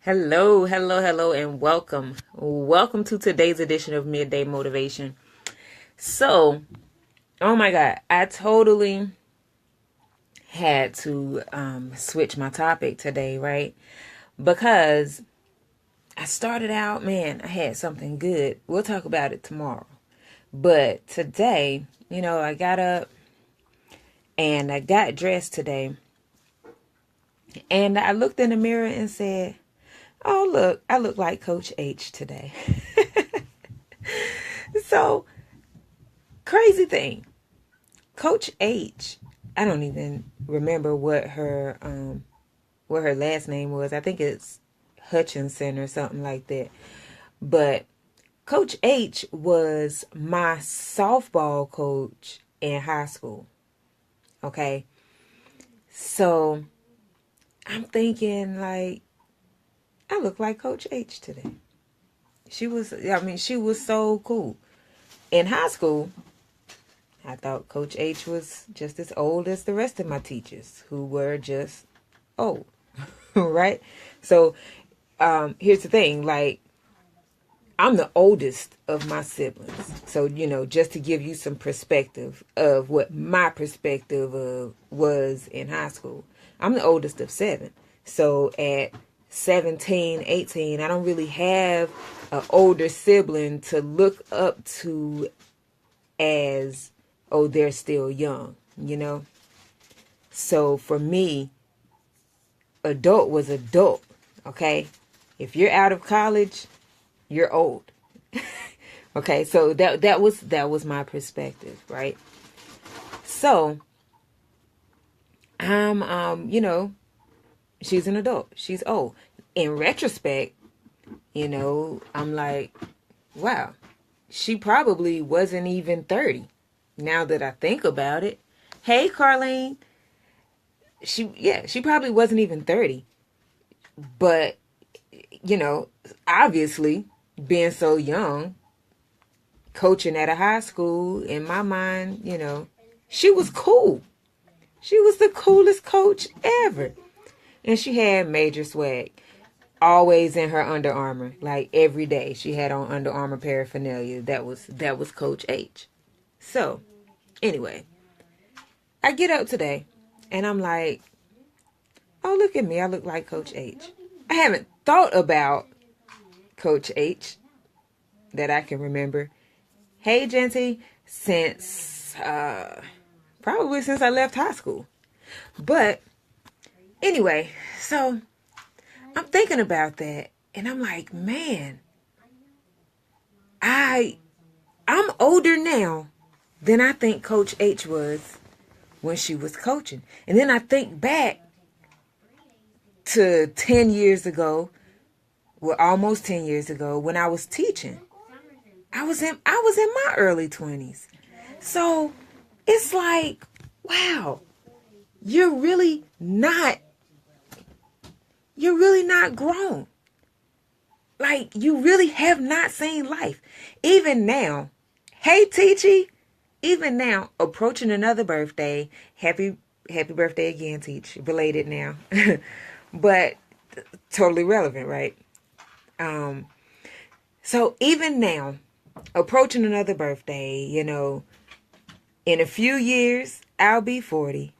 Hello, hello, hello, and welcome. Welcome to today's edition of Midday Motivation. So, oh my God, I totally had to switch my topic today, right? Because I started out, man, I had something good. We'll talk about it tomorrow. But today, I got up and I got dressed today. And I looked in the mirror and said, oh, look, I look like Coach H today. So, crazy thing. Coach H, I don't even remember what her last name was. I think it's Hutchinson or something like that. But Coach H was my softball coach in high school. Okay. So I'm thinking like I look like Coach H today. She was so cool. In high school, I thought Coach H was just as old as the rest of my teachers who were just old. Right? So here's the thing, like I'm the oldest of my siblings. So, just to give you some perspective of what my perspective was in high school. I'm the oldest of 7. So at 17, 18, I don't really have an older sibling to look up to as, oh, they're still young. So for me, adult was adult, okay? If you're out of college, you're old. Okay, so that was my perspective, right? So I'm she's an adult. She's old. In retrospect, I'm like, wow, she probably wasn't even 30. Now that I think about it. Hey, Carlene. She probably wasn't even 30. But, obviously, being so young, coaching at a high school, in my mind, she was cool. She was the coolest coach ever. And she had major swag. Always in her Under Armour. Like every day she had on Under Armour paraphernalia. That was Coach H. So, anyway, I get up today and I'm like, oh, look at me. I look like Coach H. I haven't thought about Coach H that I can remember. Hey, Genty, since probably since I left high school. But anyway, so I'm thinking about that and I'm like, man, I'm older now than I think Coach H was when she was coaching. And then I think back to 10 years ago, well, almost 10 years ago when I was teaching. I was in my early 20s. So it's like, wow, you're really not grown. Like, you really have not seen life. Even now, hey, Teachy, even now, approaching another birthday, happy birthday again, Teach, belated now, but totally relevant, right? So even now, approaching another birthday, in a few years, I'll be 40.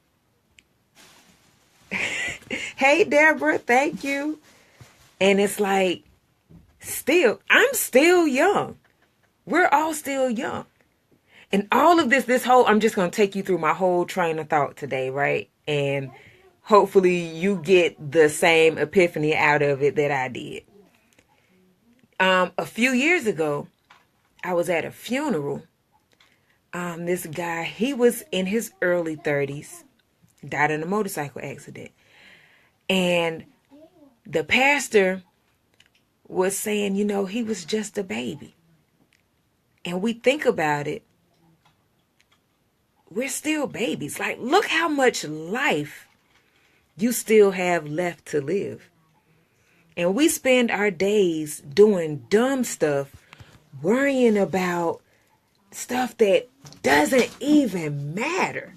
Hey, Deborah, thank you. And it's like, I'm still young. We're all still young. And all of I'm just going to take you through my whole train of thought today, right? And hopefully you get the same epiphany out of it that I did. A few years ago, I was at a funeral. This guy, he was in his early 30s, died in a motorcycle accident. And the pastor was saying, he was just a baby. And we think about it, we're still babies. Like, look how much life you still have left to live. And we spend our days doing dumb stuff, worrying about stuff that doesn't even matter.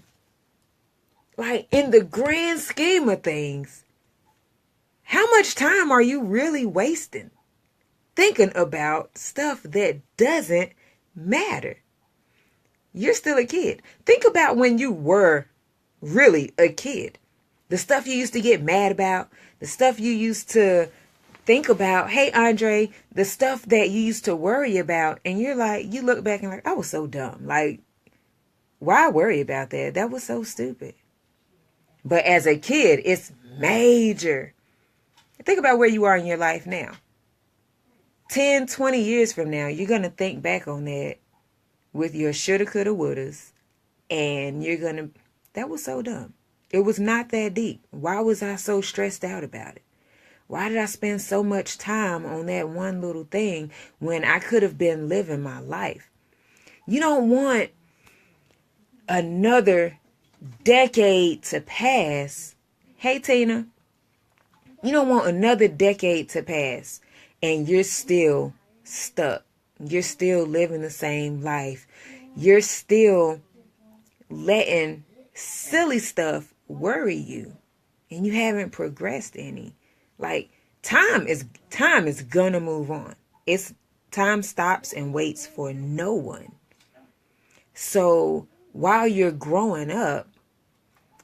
Like, in the grand scheme of things, How much time are you really wasting thinking about stuff that doesn't matter? You're still a kid. Think about when you were really a kid. The stuff you used to get mad about, the stuff you used to think about. Hey, Andre, the stuff that you used to worry about, and you're like, you look back and like, I was so dumb. Like, why worry about that? That was so stupid. But as a kid, it's major. Think about where you are in your life now. 10, 20 years from now, you're going to think back on that with your shoulda, coulda, wouldas. And you're going to, that was so dumb. It was not that deep. Why was I so stressed out about it? Why did I spend so much time on that one little thing when I could have been living my life? You don't want another decade to pass. Hey, Tina. You don't want another decade to pass and you're still stuck. You're still living the same life. You're still letting silly stuff worry you and you haven't progressed any. Like time is gonna move on. It's time stops and waits for no one. So while you're growing up,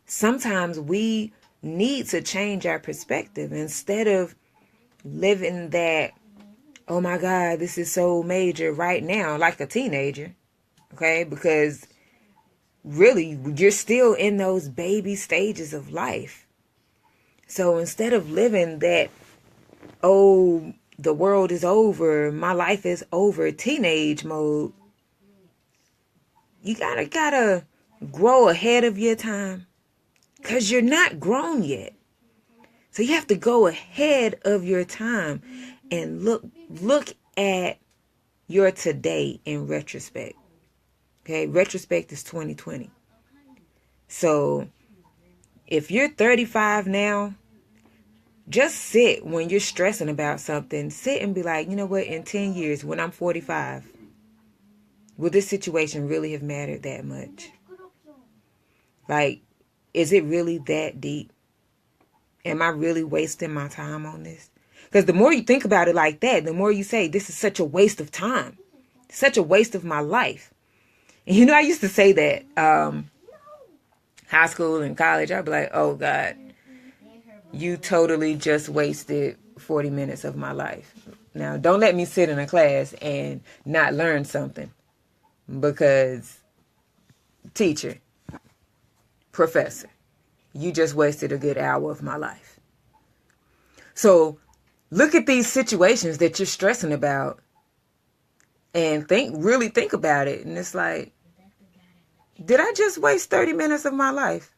sometimes we need to change our perspective instead of living that, oh my God, this is so major right now, like a teenager. Okay, because really you're still in those baby stages of life. So instead of living that, oh, the world is over, my life is over, teenage mode, you gotta grow ahead of your time because you're not grown yet. So you have to go ahead of your time and look at your today in retrospect. Okay, retrospect is 2020. So if you're 35 now, just sit when you're stressing about something. Sit and be like, you know what, in 10 years, when I'm 45, will this situation really have mattered that much? Like, is it really that deep? Am I really wasting my time on this? Because the more you think about it like that, the more you say, this is such a waste of time. Such a waste of my life. And you know, I used to say that high school and college. I'd be like, oh God, you totally just wasted 40 minutes of my life. Now, don't let me sit in a class and not learn something. Because teacher, professor, you just wasted a good hour of my life. So look at these situations that you're stressing about and really think about it. And it's like, did I just waste 30 minutes of my life?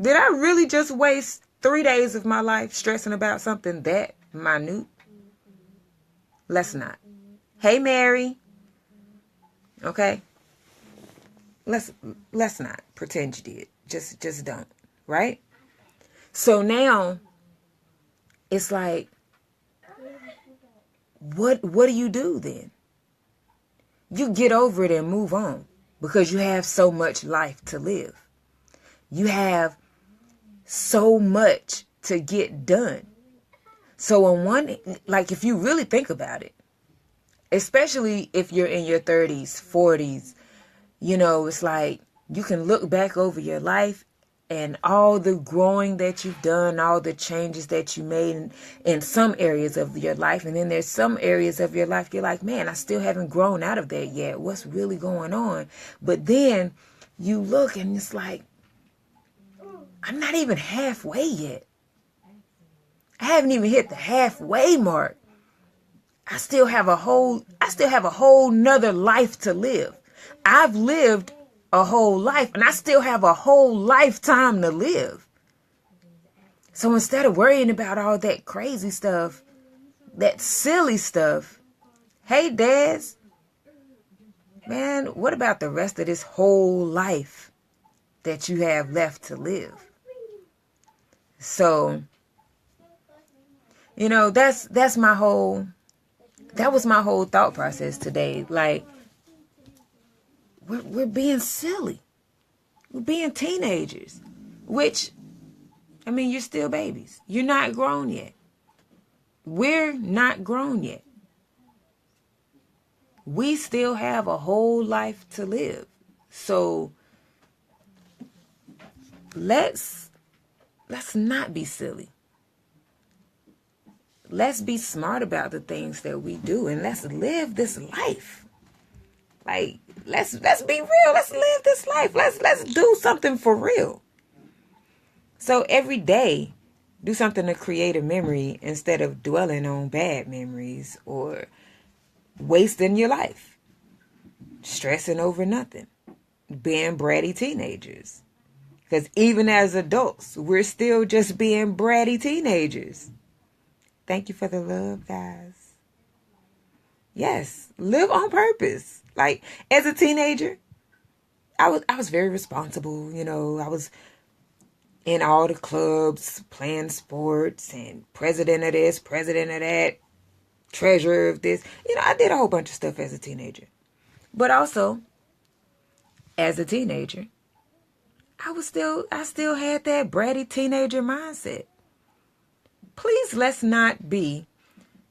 Did I really just waste 3 days of my life stressing about something that minute? Let's not. Hey, Mary. Okay. Let's not pretend you did. Just don't. Right? So now it's like, what do you do then? You get over it and move on because you have so much life to live. You have so much to get done. So if you really think about it, especially if you're in your 30s, 40s, you know, it's like you can look back over your life and all the growing that you've done, all the changes that you made in some areas of your life. And then there's some areas of your life you're like, man, I still haven't grown out of that yet. What's really going on? But then you look and it's like, I'm not even halfway yet. I haven't even hit the halfway mark. I still have a whole nother life to live. I've lived a whole life and I still have a whole lifetime to live. So instead of worrying about all that crazy stuff, that silly stuff, hey, Daz, man, what about the rest of this whole life that you have left to live? So, you know, that was my whole thought process today. Like, we're being silly. We're being teenagers, which, I mean, you're still babies. You're not grown yet. we're not grown yet. We still have a whole life to live. So let's not be silly. Let's be smart about the things that we do, and let's live this life. Like, let's be real. Let's live this life. Let's do something for real. So every day, do something to create a memory instead of dwelling on bad memories or wasting your life, stressing over nothing, being bratty teenagers. Because even as adults, we're still just being bratty teenagers. Thank you for the love, guys. Yes, live on purpose. Like, as a teenager, I was very responsible. You know, I was in all the clubs, playing sports, and president of this, president of that, treasurer of this. You know, I did a whole bunch of stuff as a teenager. But also, as a teenager, I still had that bratty teenager mindset. Please, let's not be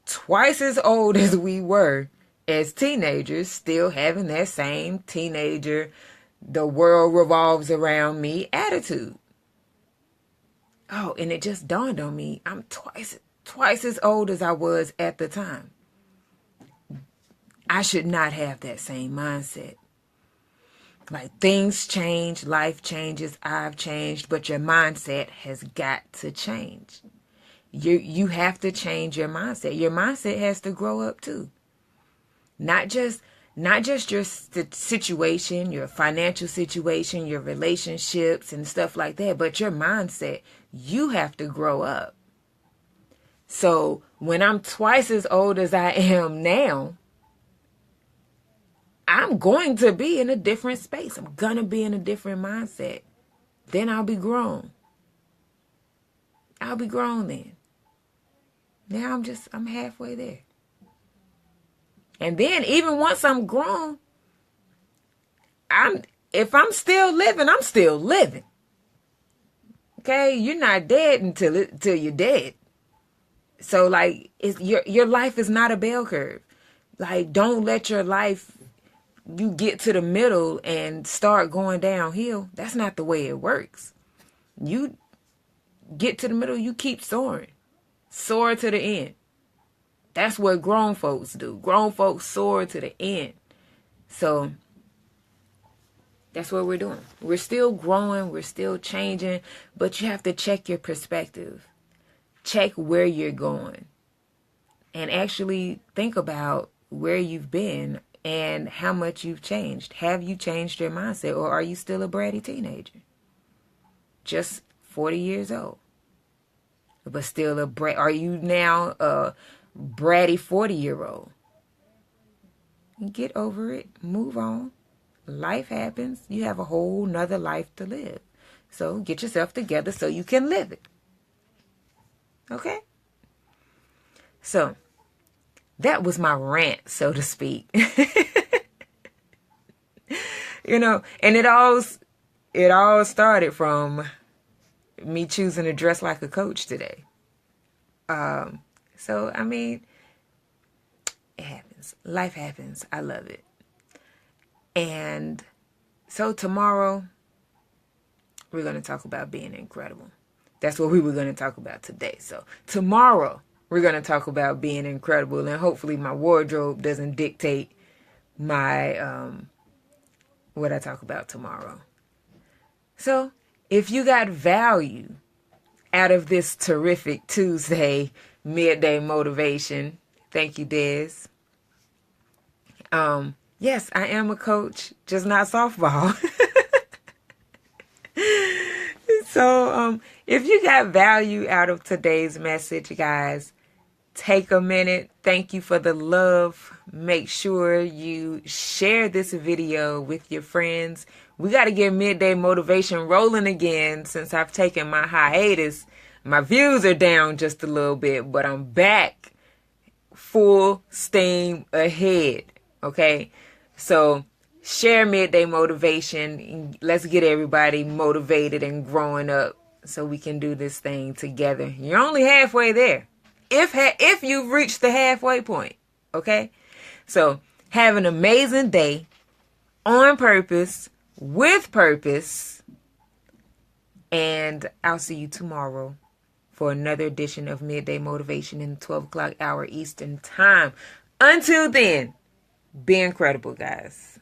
twice as old as we were as teenagers, still having that same teenager, the world revolves around me attitude. Oh, and it just dawned on me, I'm twice as old as I was at the time. I should not have that same mindset. Like, things change, life changes, I've changed, but your mindset has got to change. You have to change your mindset. Your mindset has to grow up too. Not just your situation, your financial situation, your relationships and stuff like that, but your mindset. You have to grow up. So when I'm twice as old as I am now, I'm going to be in a different space. I'm going to be in a different mindset. Then I'll be grown. I'll be grown then. Now I'm halfway there. And then even once I'm grown, if I'm still living, I'm still living. Okay? You're not dead until you're dead. So like, your life is not a bell curve. Like, don't let your life, you get to the middle and start going downhill. That's not the way it works. You get to the middle, you keep soaring. Soar to the end. That's what grown folks do. Grown folks soar to the end. So that's what we're doing. We're still growing. We're still changing. But you have to check your perspective. Check where you're going. And actually think about where you've been and how much you've changed. Have you changed your mindset, or are you still a bratty teenager? Just 40 years old. But still a brat. Are you now a bratty 40-year-old? Get over it. Move on. Life happens. You have a whole nother life to live. So get yourself together so you can live it. Okay? So that was my rant, so to speak. You know, and it all started from me choosing to dress like a coach today. So, I mean, it happens. Life happens. I love it. And so tomorrow, we're going to talk about being incredible. That's what we were going to talk about today. So tomorrow, we're going to talk about being incredible. And hopefully my wardrobe doesn't dictate my what I talk about tomorrow. So if you got value out of this terrific Tuesday midday motivation, thank you, Des. Yes, I am a coach, just not softball. So if you got value out of today's message, guys, take a minute. Thank you for the love. Make sure you share this video with your friends. We got to get Midday Motivation rolling again since I've taken my hiatus. My views are down just a little bit, but I'm back full steam ahead. Okay? So share Midday Motivation. Let's get everybody motivated and growing up so we can do this thing together. You're only halfway there. if you've reached the halfway point. Okay? So, have an amazing day on purpose, with purpose, and I'll see you tomorrow for another edition of Midday Motivation in the 12 o'clock hour Eastern Time. Until then, be incredible, guys.